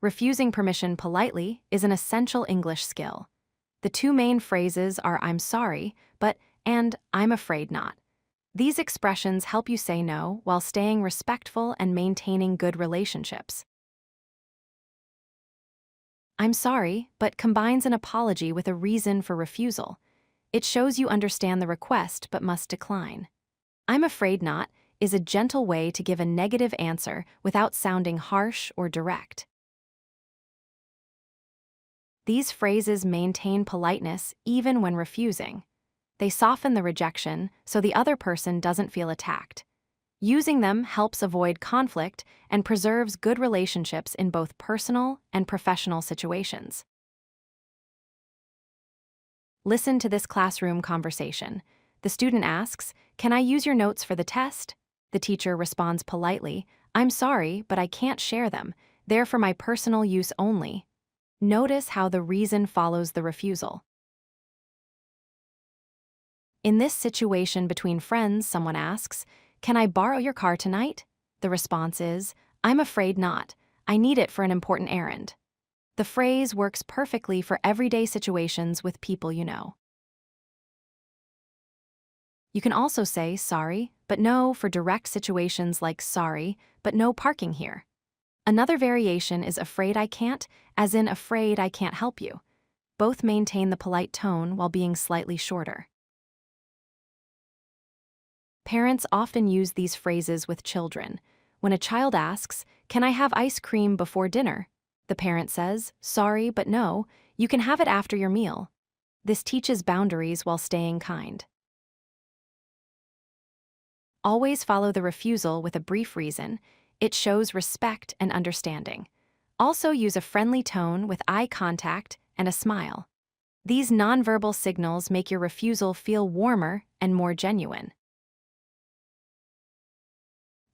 Refusing permission politely is an essential English skill. The two main phrases are "I'm sorry," and "I'm afraid not." These expressions help you say no while staying respectful and maintaining good relationships. "I'm sorry," but combines an apology with a reason for refusal. It shows you understand the request but must decline. "I'm afraid not" is a gentle way to give a negative answer without sounding harsh or direct. These phrases maintain politeness even when refusing. They soften the rejection so the other person doesn't feel attacked. Using them helps avoid conflict and preserves good relationships in both personal and professional situations. Listen to this classroom conversation. The student asks, "Can I use your notes for the test?" The teacher responds politely, "I'm sorry, but I can't share them. They're for my personal use only." Notice how the reason follows the refusal. In this situation between friends, someone asks, "Can I borrow your car tonight?" The response is, "I'm afraid not. I need it for an important errand." The phrase works perfectly for everyday situations with people you know. You can also say "sorry, but no" for direct situations like "sorry, but no parking here." Another variation is "afraid I can't," as in "afraid I can't help you." Both maintain the polite tone while being slightly shorter. Parents often use these phrases with children. When a child asks, "Can I have ice cream before dinner?" the parent says, "Sorry, but no, you can have it after your meal." This teaches boundaries while staying kind. Always follow the refusal with a brief reason. It shows respect and understanding. Also use a friendly tone with eye contact and a smile. These nonverbal signals make your refusal feel warmer and more genuine.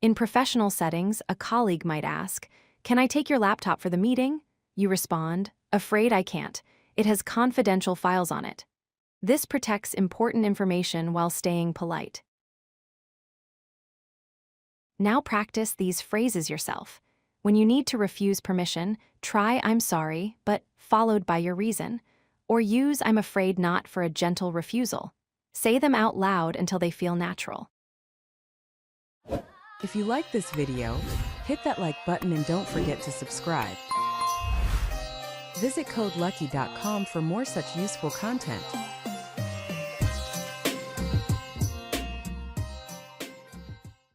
In professional settings, a colleague might ask, "Can I take your laptop for the meeting?" You respond, "Afraid I can't. It has confidential files on it." This protects important information while staying polite. Now practice these phrases yourself. When you need to refuse permission, try "I'm sorry," but followed by your reason, or use "I'm afraid not" for a gentle refusal. Say them out loud until they feel natural. If you like this video, hit that like button and don't forget to subscribe. Visit codelucky.com for more such useful content.